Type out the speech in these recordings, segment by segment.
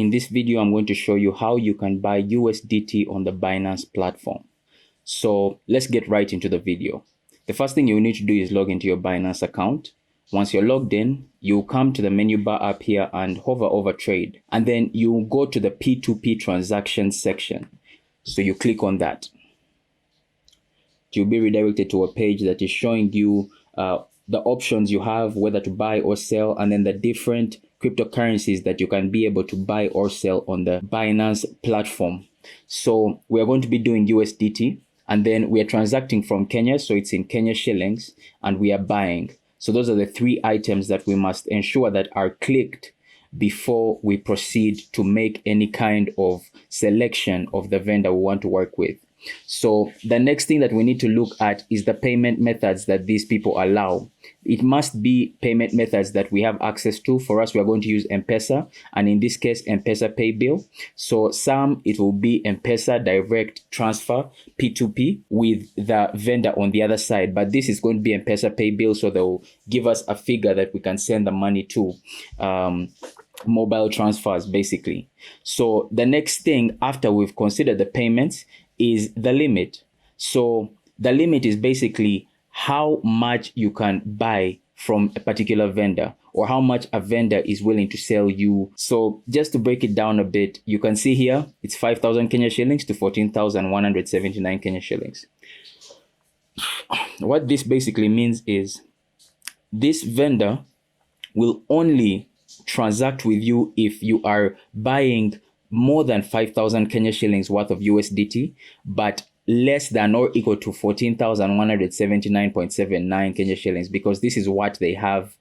In this video, I'm going to show you how you can buy USDT on the Binance platform. So let's get right into the video. The first thing you need to do is log into your Binance account. Once you're logged in, you come to the menu bar up here and hover over trade. And then you go to the P2P transactions section. So you click on that. You'll be redirected to a page that is showing you the options you have, whether to buy or sell, and then the different cryptocurrencies that you can be able to buy or sell on the Binance platform. So we are going to be doing USDT, and then we are transacting from Kenya, so it's in Kenya shillings, and we are buying. So those are the three items that we must ensure that are clicked before we proceed to make any kind of selection of the vendor we want to work with. So the next thing that we need to look at is the payment methods that these people allow. It must be payment methods that we have access to. For us, we are going to use M-Pesa, and in this case, M-Pesa Pay Bill. So some, it will be M-Pesa Direct Transfer, P2P, with the vendor on the other side. But this is going to be M-Pesa Pay Bill, so they'll give us a figure that we can send the money to. Mobile transfers, basically. So the next thing after we've considered the payments is the limit. So the limit is basically how much you can buy from a particular vendor, or how much a vendor is willing to sell you. So just to break it down a bit, you can see here it's 5,000 Kenya shillings to 14,179 Kenya shillings. What this basically means is this vendor will only transact with you if you are buying more than 5,000 Kenya shillings worth of USDT, but less than or equal to 14,179.79 Kenya shillings, because this is what they have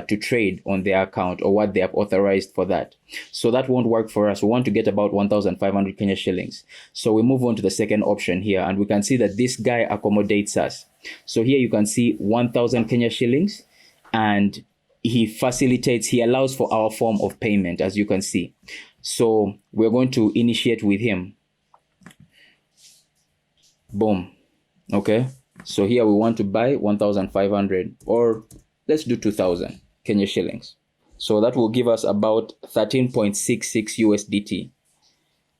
to trade on their account, or what they have authorized for that. So that won't work for us. We want to get about 1,500 Kenya shillings. So we move on to the second option here, and we can see that this guy accommodates us. So here you can see 1,000 Kenya shillings, and he allows for our form of payment, as you can see. So we're going to initiate with him. Boom. Okay. So here we want to buy 1,500, or let's do 2,000 Kenya shillings. So that will give us about 13.66 USDT,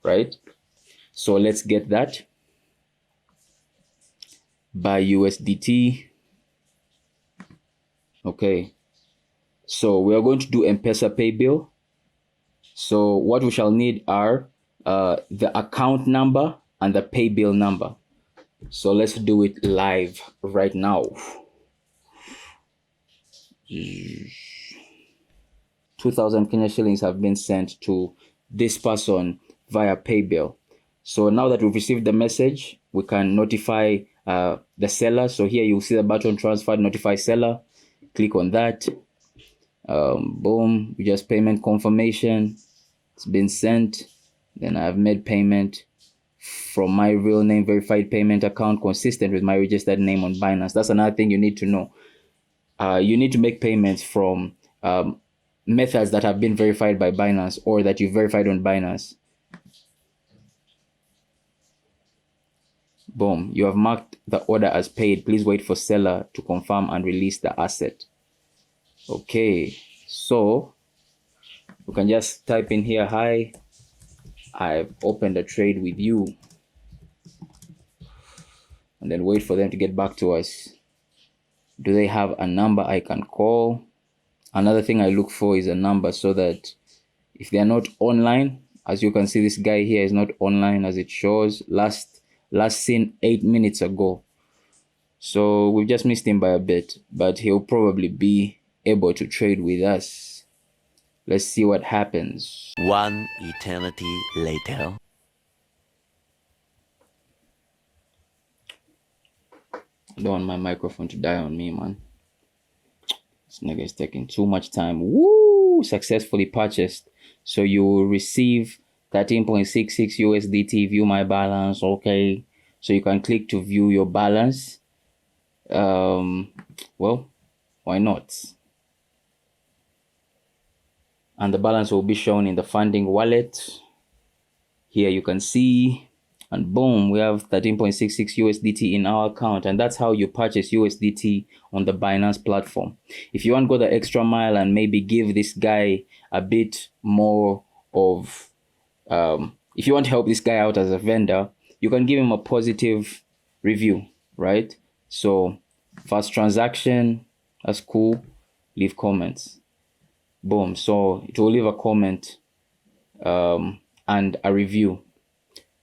right? So let's get that. Buy USDT. Okay. So we are going to do M-Pesa Pay Bill. So what we shall need are the account number and the pay bill number. So let's do it live right now. 2,000 Kenya shillings have been sent to this person via pay bill. So now that we've received the message, we can notify the seller. So here you'll see the button transfer, notify seller. Click on that. Boom, we just payment confirmation. It's been sent. Then I've made payment from my real name verified payment account consistent with my registered name on Binance. That's another thing you need to know. You need to make payments from methods that have been verified by Binance, or that you verified on Binance. Boom, you have marked the order as paid. Please wait for seller to confirm and release the asset. Okay, so you can just type in here, hi, I've opened a trade with you, and then wait for them to get back to us. Do they have a number I can call? Another thing I look for is a number, so that if they are not online, as you can see, this guy here is not online as it shows. Last seen 8 minutes ago. So we've just missed him by a bit, but he'll probably be able to trade with us. Let's see what happens. One eternity later. I don't want my microphone to die on me, man. This nigga is taking too much time. Woo! Successfully purchased. So you will receive 13.66 USDT. View my balance. Okay. So you can click to view your balance. Well, why not? And the balance will be shown in the funding wallet. Here you can see, and boom, we have 13.66 USDT in our account. And that's how you purchase USDT on the Binance platform. If you want to go the extra mile and maybe give this guy a bit more of if you want to help this guy out as a vendor, you can give him a positive review, right? So first transaction, that's cool. Leave comments. Boom. So it will leave a comment and a review.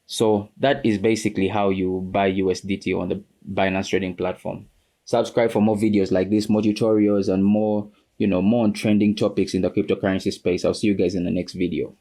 So that is basically how you buy USDT on the Binance trading platform. Subscribe for more videos like this, more tutorials, and more, more on trending topics in the cryptocurrency space. I'll see you guys in the next video.